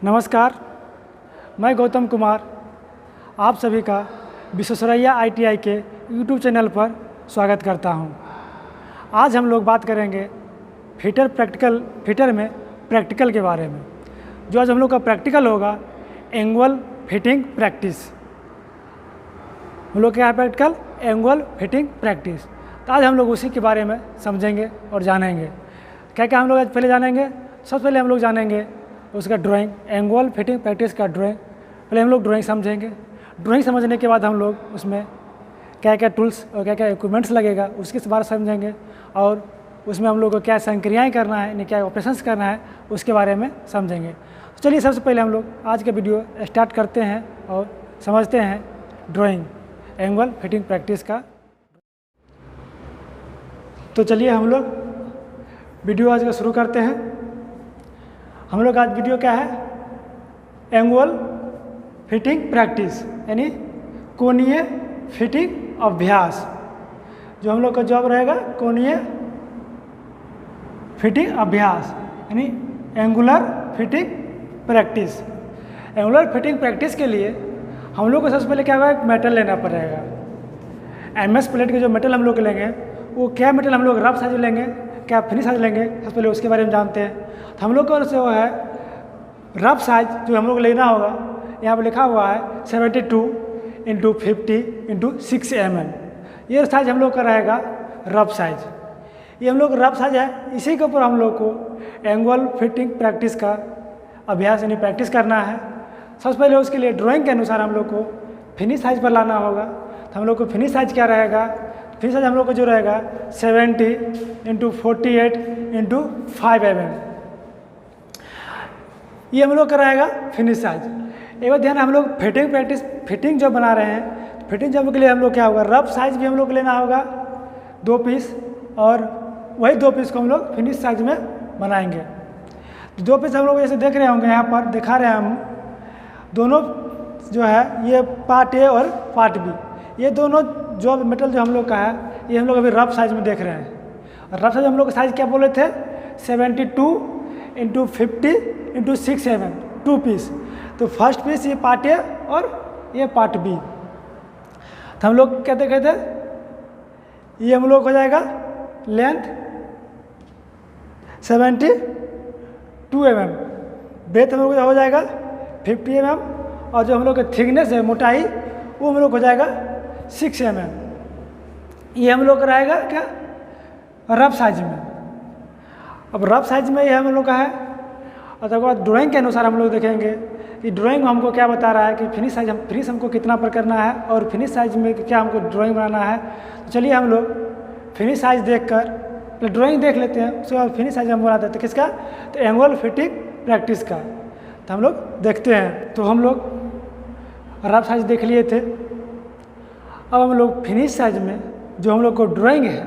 नमस्कार, मैं गौतम कुमार आप सभी का विश्वेश्वरैया ITI के YouTube चैनल पर स्वागत करता हूं। आज हम लोग बात करेंगे फिटर में प्रैक्टिकल के बारे में। जो आज हम लोग का प्रैक्टिकल होगा एंगुअल फिटिंग प्रैक्टिस। हम लोग क्या है प्रैक्टिकल? एंगुअल fitting practice. तो आज हम लोग उसी के बारे में समझेंगे और जानेंगे। क्या क्या हम लोग आज पहले जानेंगे? सबसे पहले हम लोग जानेंगे उसका ड्राइंग, एंगुअल फिटिंग प्रैक्टिस का ड्राइंग। पहले हम लोग ड्राइंग समझेंगे। ड्राइंग समझने के बाद हम लोग उसमें क्या क्या टूल्स और क्या क्या इक्विपमेंट्स लगेगा उसके बारे में समझेंगे, और उसमें हम लोग को क्या संक्रियाएँ करना है, यानी क्या ऑपरेशंस करना है उसके बारे में समझेंगे। तो चलिए सबसे पहले हम लोग आज का वीडियो स्टार्ट करते हैं और समझते हैं ड्राइंग, एंगुअल फिटिंग प्रैक्टिस का। तो चलिए हम लोग वीडियो आज का शुरू करते हैं। हम लोग आज वीडियो क्या है? एंगुअल फिटिंग प्रैक्टिस, यानी कोणीय फिटिंग अभ्यास। जो हम लोग का जॉब रहेगा कोणीय फिटिंग अभ्यास, यानी angular fitting practice. Angular fitting practice के लिए हम लोग को सबसे पहले क्या होगा? एक मेटल लेना पड़ेगा। MS प्लेट के जो मेटल हम लोग लेंगे वो क्या मेटल हम लोग रफ साइज लेंगे, क्या फिनिश साइज लेंगे, सबसे पहले उसके बारे में जानते हैं। तो हम लोग को जो है रफ साइज जो हम लोग लेना होगा, यहाँ पर लिखा हुआ है 72 × 50 × 6 mm। ये साइज हम लोग का रहेगा रफ साइज। ये हम लोग रफ साइज है, इसी के ऊपर हम लोग को एंगुअल फिटिंग प्रैक्टिस का अभ्यास यानी प्रैक्टिस करना है। सबसे पहले उसके लिए ड्राइंग के अनुसार हम लोग को फिनिश साइज पर लाना होगा। तो हम लोग को फिनिश साइज क्या रहेगा? फिनिश साइज हम लोग को जो रहेगा 70 × 48 × 5 mm। ये हम लोग का रहेगा फिनिश साइज। एक बार ध्यान, हम लोग फिटिंग प्रैक्टिस फिटिंग जो बना रहे हैं, फिटिंग जब के लिए हम लोग क्या होगा? रफ साइज भी हम लोग लेना होगा 2 पीस, और वही 2 पीस को हम लोग फिनिश साइज में बनाएंगे। 2 पीस हम लोग जैसे देख रहे होंगे, यहाँ पर दिखा रहे हैं हम दोनों जो है, ये पार्ट ए और पार्ट बी। ये दोनों जो मेटल जो हम लोग का है ये हम लोग अभी रफ साइज में देख रहे हैं। और रफ साइज हम लोग का साइज क्या बोले थे? 72 × 50 × 6 mm, 2 पीस। तो फर्स्ट पीस ये पार्ट ए और ये पार्ट बी। तो हम लोग क्या देखे थे? ये हम लोग हो जाएगा लेंथ 72 mm, ब्रेथ हम लोग हो जाएगा 50 mm, और जो हम लोग का थिकनेस है, मोटाई, वो हम लोग हो जाएगा 6 mm। ये हम लोग का रहेगा क्या? रफ साइज में। अब रफ साइज में ये हम लोग का है। और तब बाद ड्राइंग के अनुसार हम लोग देखेंगे कि ड्राइंग हमको क्या बता रहा है कि फिनिश हमको कितना पर करना है, और फिनिश साइज में क्या हमको ड्राइंग बनाना है। तो चलिए हम लोग फिनिश साइज देखकर तो ड्राइंग देख लेते हैं, उसके बाद फिनिश साइज हम बनाते हैं। तो किसका? तो एंगुअल फिटिंग प्रैक्टिस का। तो हम लोग देखते हैं। तो हम लोग रफ साइज देख लिए थे। अब हम लोग फिनिश साइज में जो हम लोग को ड्राइंग है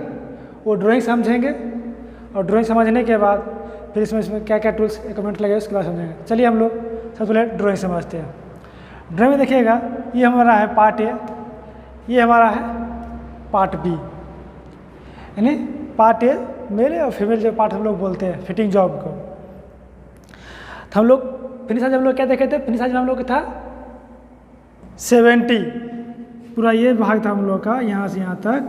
वो ड्राइंग समझेंगे, और ड्राइंग समझने के बाद फिर इसमें क्या क्या टूल्स इक्विपमेंट लगे उसके बाद समझेंगे। चलिए हम लोग सबसे पहले ड्राइंग समझते हैं। ड्राइंग में देखिएगा, ये हमारा है पार्ट ए, ये हमारा है पार्ट बी, यानी पार्ट ए मेल और फीमेल जो पार्ट हम लोग बोलते हैं फिटिंग जॉब को। तो हम लोग फिनिश साइज हम लोग क्या देखे थे? फिनिश साइज में हम लोग का था 70, पूरा ये भाग था हम लोग का, यहाँ से यहाँ तक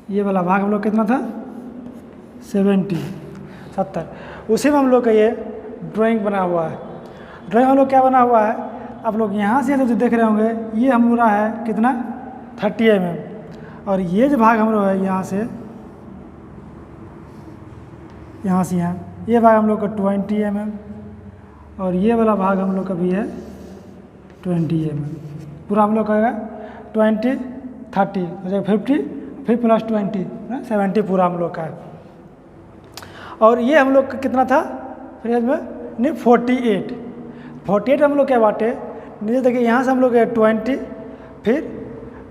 ये वाला भाग हम लोग कितना था? 70। उसी में हम लोग का ये ड्राइंग बना हुआ है। ड्राइंग हम लोग क्या बना हुआ है? आप लोग यहाँ से जो देख रहे होंगे, ये हम लोग है कितना? 30 mm। और ये जो भाग हम लोग है यहाँ से यहाँ, ये भाग हम लोग का 20 mm, और ये वाला भाग हम लोग का भी है 20 mm। पूरा हम लोग का है 20, 30, 50, फिर प्लस 20, 70 पूरा हम लोग का है। और ये हम लोग का कितना था फिर में? नहीं, 48 हम लोग क्या बाटे? नीचे देखिए, यहाँ से हम लोग 20, फिर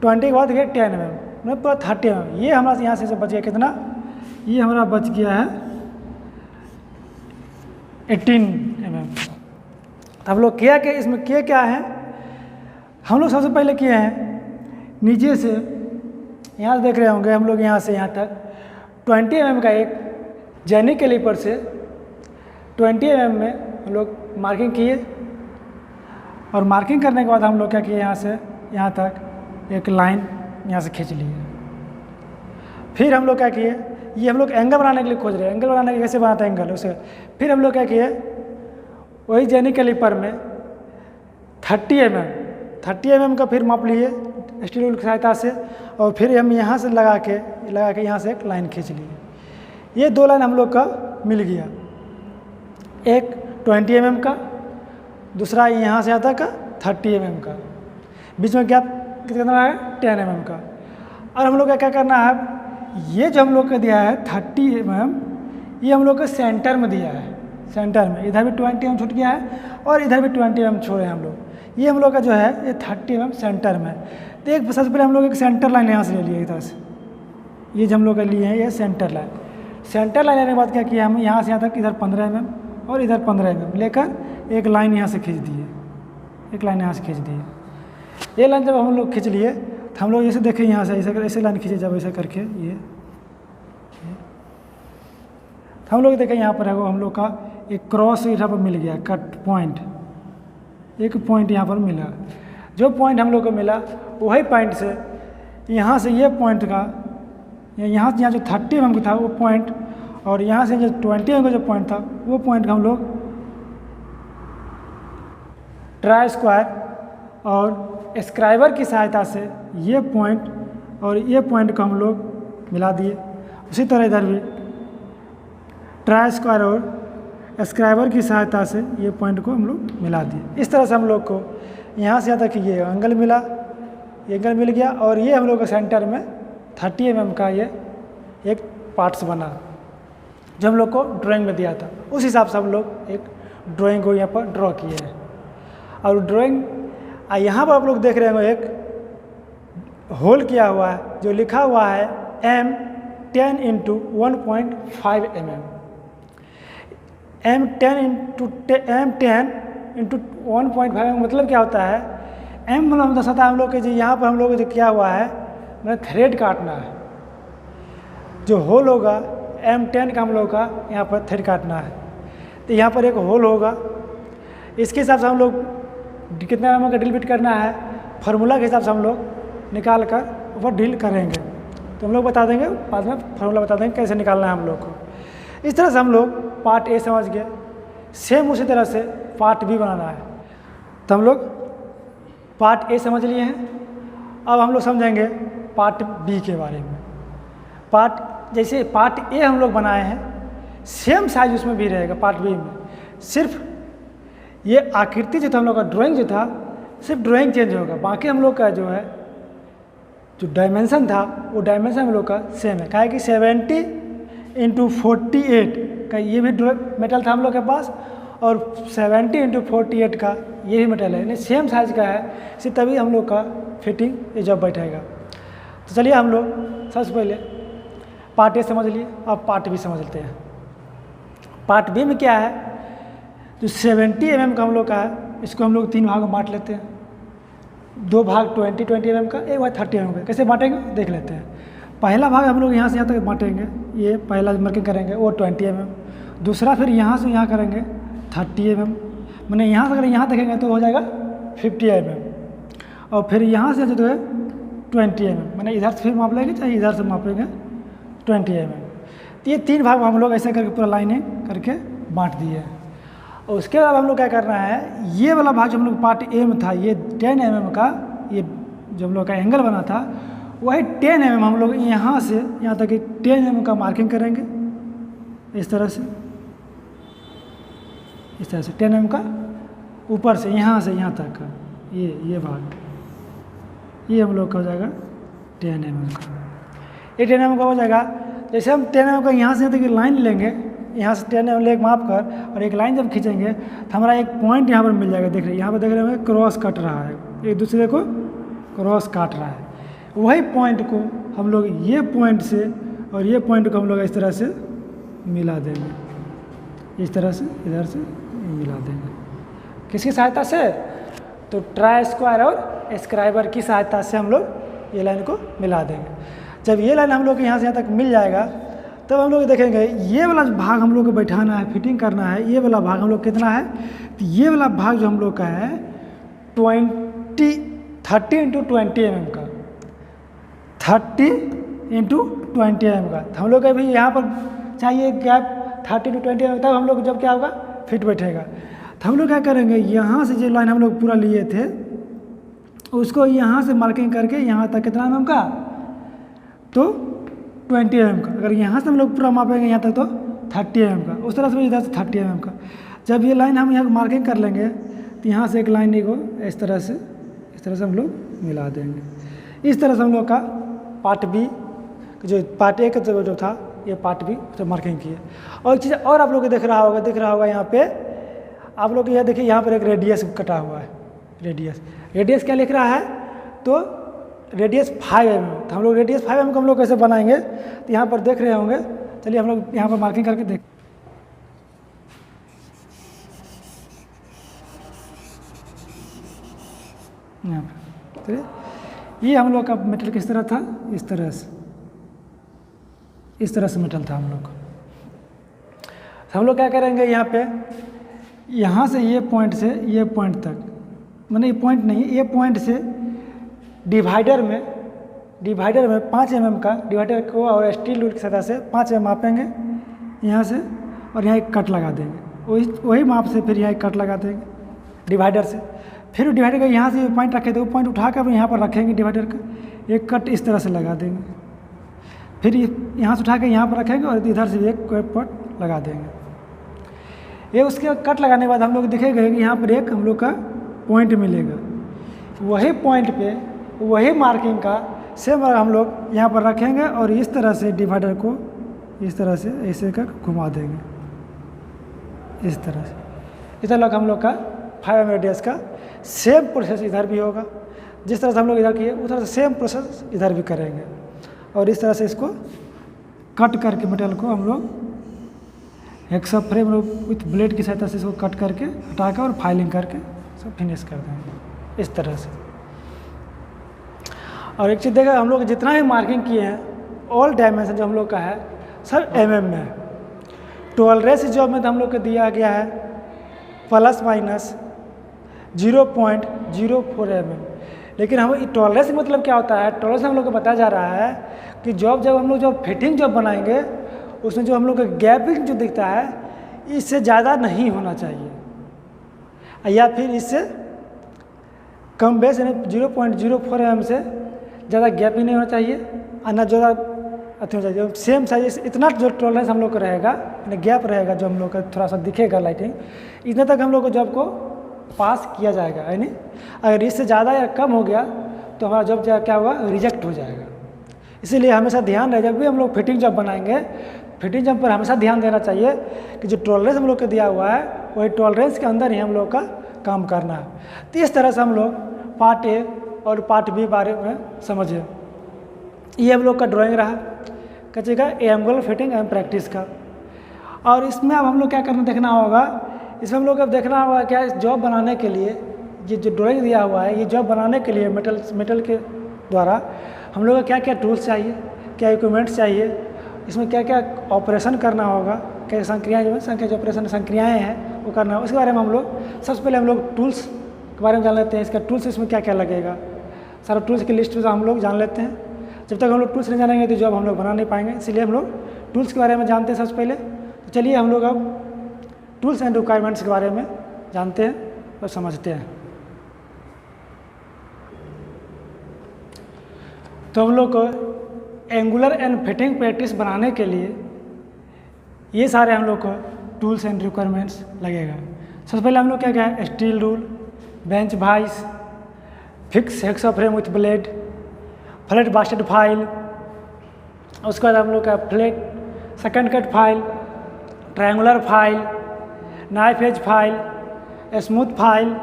20 के बाद देखिए 10 mm, पूरा 30 mm। ये हमारा यहाँ से बच गया कितना? ये हमारा बच गया है 18 mm। हम लोग किया क्या इसमें? किए क्या है? हम लोग सबसे पहले किए हैं नीचे से यहाँ से देख रहे होंगे हम लोग यहाँ से यहाँ तक 20 mm का एक जेनी कैलिपर से 20 mm में हम लोग मार्किंग किए, और मार्किंग करने के बाद हम लोग क्या किए, यहाँ से यहाँ तक एक लाइन यहाँ से खींच लिए। फिर हम लोग क्या किए, ये हम लोग एंगल बनाने के लिए खोज रहे हैं, एंगल बनाने के कैसे बनाते हैं एंगल उसे। फिर हम लोग क्या किए, वही जेनी कैलिपर में 30 mm का फिर माप लिए स्टील रूल की सहायता से, और फिर हम यहाँ से लगा के यहाँ से एक लाइन खींच लिए। ये 2 लाइन हम लोग का मिल गया, एक 20 mm का, दूसरा यहाँ से आता का 30 mm का, बीच में गैप कितना है 10 mm का। और हम लोग का क्या करना है, ये जो हम लोग का दिया है 30 mm, ये हम लोग को सेंटर में दिया है, सेंटर में इधर भी 20 mm छूट गया है और इधर भी 20 mm छोड़े हम लोग। ये हम लोग का जो है ये 30 mm सेंटर में। तो एक सबसे पहले हम लोग एक सेंटर लाइन यहाँ से ले लिए इधर से, ये जो हम लोग का लिए हैं ये सेंटर लाइन। सेंटर लाइन लेने के बाद क्या किया, हम यहाँ से यहाँ तक इधर 15 mm और इधर 15 mm लेकर एक लाइन यहाँ से खींच दिए, एक लाइन यहाँ से खींच दिए। ये लाइन जब हम लोग खींच लिए तो हम लोग जैसे देखें यहाँ से ऐसे लाइन खींचे, जब ऐसे करके ये तो हम लोग देखें यहाँ पर है वो हम लोग का एक क्रॉस यहाँ पर मिल गया, कट पॉइंट, एक पॉइंट यहाँ पर मिला। जो पॉइंट हम लोग को मिला वही पॉइंट से यहाँ से ये पॉइंट का यहाँ से यहाँ जो 30 mm था वो पॉइंट, और यहाँ से जो 20 mm का जो पॉइंट था वो पॉइंट का हम लोग ट्राई स्क्वायर और स्क्राइबर की सहायता से ये पॉइंट और ये पॉइंट को हम लोग मिला दिए। उसी तरह इधर भी ट्राई स्क्वायर और स्क्राइबर की सहायता से ये पॉइंट को हम लोग मिला दिए। इस तरह से हम लोग को यहाँ से यहाँ तक ये एंगल मिला, ये एंगल मिल गया, और ये हम लोग के सेंटर में 30 mm का ये एक पार्ट्स बना जो हम लोग को ड्राइंग में दिया था। उस हिसाब से हम लोग एक ड्राइंग को यहाँ पर ड्रॉ किए हैं। और ड्राइंग यहाँ पर आप लोग देख रहे होंगे एक होल किया हुआ है जो लिखा हुआ है M10 × 1.5 mm। M10 × 1.5 मतलब क्या होता है, M मतलब दर्शाता है हम लोग के जो यहाँ पर हम लोग जो किया हुआ है मतलब थ्रेड काटना है। जो होल होगा M10 का हम लोग का यहाँ पर थ्रेड काटना है, तो यहाँ पर एक होल होगा। इसके हिसाब से हम लोग कितना mm का ड्रिल बिट करना है फार्मूला के हिसाब से हम लोग निकाल कर ऊपर ड्रिल करेंगे। तो हम लोग बता देंगे बाद में, फार्मूला बता देंगे कैसे निकालना है हम लोग को। इस तरह से हम लोग पार्ट ए समझ गए। सेम उसी तरह से पार्ट बी बनाना है। तो हम लोग पार्ट ए समझ लिए हैं, अब हम लोग समझेंगे पार्ट बी के बारे में। जैसे पार्ट ए हम लोग बनाए हैं, सेम साइज उसमें भी रहेगा पार्ट बी में। सिर्फ ये आकृति जो था हम लोग का ड्राइंग जो था, सिर्फ ड्राइंग चेंज होगा, बाकी हम लोग का जो है जो डायमेंशन था वो डायमेंशन हम लोग का सेम है। काहे कि 70 × 48 का ये भी मेटल था हम लोग के पास, और 70 × 48 का ये भी मेटल है, यानी सेम साइज का है, इसी तभी हम लोग का फिटिंग ये जब बैठेगा। तो चलिए हम लोग सबसे पहले पार्ट ए समझ लिए, अब पार्ट बी समझ लेते हैं। पार्ट बी में क्या है, जो 70 mm का हम लोग का है, इसको हम लोग 3 भाग में बांट लेते हैं। 2 भाग 20 mm का, एक भाग 30 mm का। कैसे बांटेंगे देख लेते हैं। पहला भाग हम लोग यहाँ से यहाँ तक बांटेंगे, ये पहला मार्किंग करेंगे वो 20 mm। दूसरा फिर यहाँ से यहाँ करेंगे 30 mm, मैंने यहाँ से अगर यहाँ देखेंगे तो हो जाएगा 50 mm, और फिर यहाँ से जो है 20 mm, मैंने इधर से फिर माप लेंगे चाहे इधर से माप लेंगे 20 mm। तो ये 3 भाग हम लोग ऐसे करके पूरा लाइनें करके बांट दिए हैं। और उसके बाद हम लोग क्या करना है, ये वाला भाग जो हम लोग पार्ट ए में था, ये 10 mm का, ये जो हम लोग का एंगल बना था वही 10 mm हम लोग यहाँ से यहाँ तक 10 mm का मार्किंग करेंगे। इस तरह से 10 mm का ऊपर से यहाँ तक का ये भाग, ये हम लोग का हो जाएगा 10 mm का। ये 10 mm का हो जाएगा। जैसे हम 10 mm का यहाँ से तक लाइन लेंगे, यहाँ से 10 mm लेग माप कर और एक लाइन जब खींचेंगे तो हमारा एक पॉइंट यहाँ पर मिल जाएगा। देख रहे हैं यहाँ पर, देख रहे हैं क्रॉस कट रहा है, एक दूसरे को क्रॉस काट रहा है। वही पॉइंट को हम लोग ये पॉइंट से और ये पॉइंट को हम लोग इस तरह से मिला देंगे, इस तरह से इधर से मिला देंगे। किसकी सहायता से, तो ट्राई स्क्वायर और स्क्राइबर की सहायता से हम लोग ये लाइन को मिला देंगे। जब ये लाइन हम लोग के यहाँ से यहाँ तक मिल जाएगा तब हम लोग देखेंगे ये वाला भाग हम लोग को बैठाना है, फिटिंग करना है। ये वाला भाग हम लोग कितना है, तो ये वाला भाग जो हम लोग का है 30 इंटू 20 mm का, 30 इंटू 20 mm का। तो हम लोग का भी यहाँ पर चाहिए गैप 30 इंटू 20 mm, तब हम लोग जब क्या होगा फिट बैठेगा। तो हम लोग क्या करेंगे, यहाँ से जो लाइन हम लोग पूरा लिए थे उसको यहाँ से मार्किंग करके यहाँ तक कितना mm का, तो 20 mm का। अगर यहाँ से हम लोग पूरा मापेंगे यहाँ तक तो 30 mm का, उस तरह से इधर से 30 mm का। जब ये लाइन हम यहाँ मार्किंग कर लेंगे तो यहाँ से एक लाइन को इस तरह से हम लोग मिला देंगे। इस तरह से हम लोग का पार्ट बी जो पार्ट ए का जो था ये पार्ट बी जो मार्किंग किए। और एक चीज़ और आप लोग को दिख रहा होगा यहाँ पे आप लोग यह देखिए, यहाँ पर एक रेडियस कटा हुआ है। रेडियस क्या लिख रहा है, तो रेडियस 5 mm। तो हम लोग रेडियस 5 mm को हम लोग कैसे बनाएंगे, तो यहाँ पर देख रहे होंगे। चलिए हम लोग यहाँ पर मार्किंग करके देख, यहाँ पर चलिए ये हम लोग का मेटल किस तरह था, इस तरह से मेटल था हम लोग। तो हम लोग क्या करेंगे, यहाँ पे यहाँ से ये पॉइंट से ये पॉइंट तक, माने ये पॉइंट नहीं, ये पॉइंट से डिवाइडर में 5 mm का डिवाइडर को और स्टील रूल की सतह से 5 mm मापेंगे यहाँ से, और यहाँ एक कट लगा देंगे। वही माप से फिर यहाँ एक कट लगा देंगे डिवाइडर से। फिर डिवाइडर का यहाँ से पॉइंट रखे थे, वो पॉइंट उठा कर यहाँ पर रखेंगे डिवाइडर का, एक कट इस तरह से लगा देंगे। फिर यहाँ से उठा के यहाँ पर रखेंगे और इधर से भी एक कट लगा देंगे। ये उसके कट लगाने के बाद हम लोग दिखेंगे कि यहाँ पर एक हम लोग का पॉइंट मिलेगा। वही पॉइंट पे वही मार्किंग का सेम हम लोग यहाँ पर रखेंगे और इस तरह से डिवाइडर को इस तरह से ऐसे कर घुमा देंगे, इस तरह से। इस तरह हम लोग का 5 mm रेडियस का सेम प्रोसेस इधर भी होगा। जिस तरह से हम लोग इधर किए उस तरह से सेम प्रोसेस इधर भी करेंगे। और इस तरह से इसको कट करके मटेरियल को हम लोग एक सब फ्रेम विथ ब्लेड की सहायता से इसको कट करके हटा कर और फाइलिंग करके सब फिनिश कर देंगे इस तरह से। और एक चीज़ देखा, हम लोग जितना भी मार्किंग किए हैं ऑल डायमेंशन जो हम लोग का है सब mm में है। टॉलरेंस जॉब में तो हम लोग को दिया गया है प्लस माइनस 0.04 mm। लेकिन हम टॉलरेंस मतलब क्या होता है, टॉलरेंस हम लोग को बताया जा रहा है कि जब हम लोग जब फिटिंग जब बनाएंगे उसमें जो हम लोग का गैपिंग जो दिखता है इससे ज़्यादा नहीं होना चाहिए, या फिर इससे कम बेस यानी 0.04 mm से ज़्यादा गैप ही नहीं होना चाहिए और ना ज़्यादा अति होना चाहिए। सेम साइज इतना जो टॉलरेंस हम लोग का रहेगा, यानी गैप रहेगा जो हम लोग का थोड़ा सा दिखेगा लाइटिंग, इतने तक हम लोग को जॉब को पास किया जाएगा। यानी अगर इससे ज़्यादा या कम हो गया तो हमारा जॉब क्या होगा, रिजेक्ट हो जाएगा। इसीलिए हमेशा ध्यान रहे, जब भी हम लोग फिटिंग जॉब बनाएंगे फिटिंग जॉब पर हमेशा ध्यान देना चाहिए कि जो टॉलरेंस हम लोग को दिया हुआ है वही टॉलरेंस के अंदर ही हम लोग का काम करना है। तो इस तरह से हम लोग पार्ट ए और पार्ट बी बारे में समझे। ये हम लोग का ड्राइंग रहा कच्चे का एंगुलर फिटिंग एंड प्रैक्टिस का। और इसमें अब हम लोग क्या करना देखना होगा, इसमें हम लोग अब देखना होगा क्या जॉब बनाने के लिए ये जो ड्राइंग दिया हुआ है, ये जॉब बनाने के लिए मेटल के द्वारा हम लोग को क्या क्या टूल्स चाहिए, क्या इक्विपमेंट्स चाहिए, इसमें क्या क्या ऑपरेशन करना होगा, क्या संक्रियाएँ जो ऑपरेशन संक्रियाएँ हैं वो करना है। उसके बारे में हम लोग सबसे पहले हम लोग टूल्स के बारे में जान लेते हैं। इसका टूल्स इसमें क्या क्या लगेगा, सारा टूल्स की लिस्ट हम लोग जान लेते हैं। जब तक हम लोग टूल्स नहीं जानेंगे तो जॉब हम लोग बना नहीं पाएंगे, इसलिए हम लोग टूल्स के बारे में जानते हैं सबसे पहले। तो चलिए हम लोग अब टूल्स एंड रिक्वायरमेंट्स के बारे में जानते हैं और समझते हैं। तो हम लोग को एंगुलर एंड फिटिंग प्रैक्टिस बनाने के लिए ये सारे हम लोग को टूल्स एंड रिक्वायरमेंट्स लगेगा। सबसे पहले हम लोग क्या क्या है, steel rule, bench vice, fix hacksaw frame with blade, flat bastard file, उसके बाद हम लोग का flat second cut file, triangular file, knife edge file, smooth file,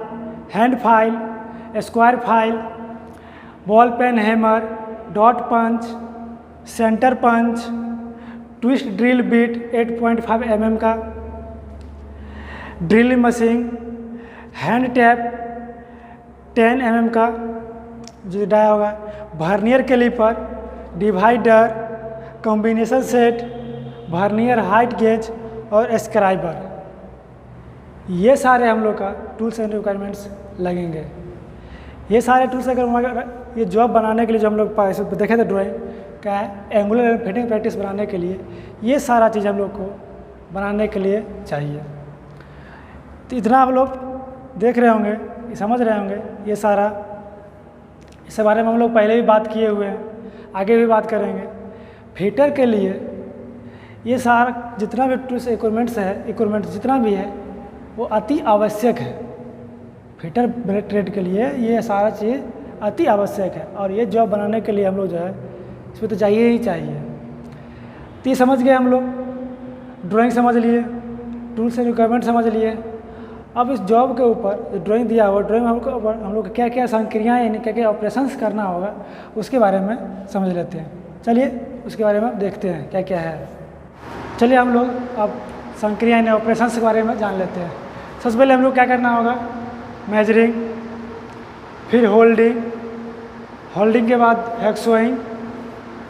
hand file, square file, ball peen hammer, dot punch, centre punch, twist drill bit 8.5 mm का, drilling machine, hand tap 10 mm का जो dia होगा, vernier caliper divider, combination set, vernier height gauge और scriber, ये सारे हम लोग का टूल्स एंड रिक्वायरमेंट्स लगेंगे। ये सारे टूल्स अगर ये जॉब बनाने के लिए जो हम लोग देखे थे ड्राइंग क्या है, एंगुलर एंड फिटिंग प्रैक्टिस बनाने के लिए ये सारा चीज़ हम लोग को बनाने के लिए चाहिए। तो इतना आप लोग देख रहे होंगे, समझ रहे होंगे ये सारा, इसके बारे में हम लोग पहले भी बात किए हुए हैं, आगे भी बात करेंगे। फिटर के लिए ये सारा जितना भी टूल्स इक्विपमेंट्स जितना भी है वो अति आवश्यक है। फिटर ट्रेड के लिए ये सारा चीज़ अति आवश्यक है और ये जॉब बनाने के लिए हम लोग जो है इसमें तो चाहिए ही चाहिए। तो ये समझ गए हम लोग, ड्राइंग समझ लिए, टूल्स एंड रिक्वायरमेंट समझ लिए। अब इस जॉब के ऊपर ड्राइंग दिया हुआ, ड्राइंग के ऊपर हम लोग क्या क्या संक्रियाएँ यानी क्या क्या ऑपरेशंस करना होगा उसके बारे में समझ लेते हैं। चलिए उसके बारे में देखते हैं क्या क्या है। चलिए हम लोग अब संक्रिया यानी ऑपरेशंस के बारे में जान लेते हैं। सबसे पहले हम लोग क्या करना होगा, मेजरिंग, फिर होल्डिंग के बाद हेक्सोइंग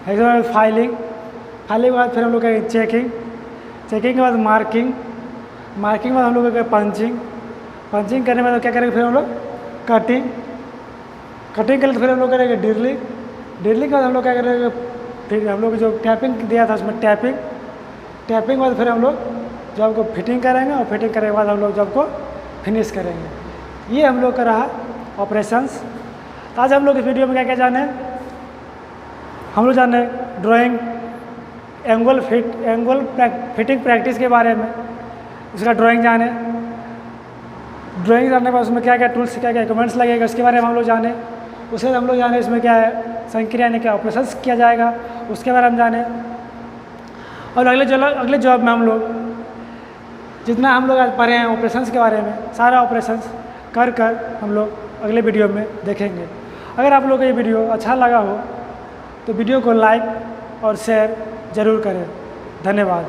के बाद फाइलिंग के बाद फिर हम लोग करेंगे चेकिंग के बाद मार्किंग के बाद हम लोग करेंगे पंचिंग करने के बाद क्या करेंगे, फिर हम लोग कटिंग के लिए फिर हम लोग करेंगे ड्रिलिंग के बाद हम लोग क्या करेंगे, फिर हम लोग जो टैपिंग दिया था उसमें टैपिंग के बाद फिर हम लोग जॉब को फिटिंग करेंगे और फिटिंग करने के बाद हम लोग जॉब को फिनिश करेंगे। ये हम लोग का रहा ऑपरेशंस। आज हम लोग इस वीडियो में क्या क्या जाने, हम लोग जाने ड्राइंग एंगल फिटिंग प्रैक्टिस के बारे में, उसका ड्राइंग जानने के बाद उसमें क्या क्या टूल्स क्या क्या इक्विपमेंट्स लगेगा उसके बारे में हम लोग जाने। उसके बाद हम लोग जाने इसमें क्या है संक्रिया यानी क्या ऑपरेशंस किया जाएगा उसके बारे में जाने। और अगले जॉब में हम लोग जितना हम लोग आज पढ़े हैं ऑपरेशंस के बारे में, सारा ऑपरेशंस कर हम लोग अगले वीडियो में देखेंगे। अगर आप लोग को ये वीडियो अच्छा लगा हो तो वीडियो को लाइक और शेयर ज़रूर करें। धन्यवाद।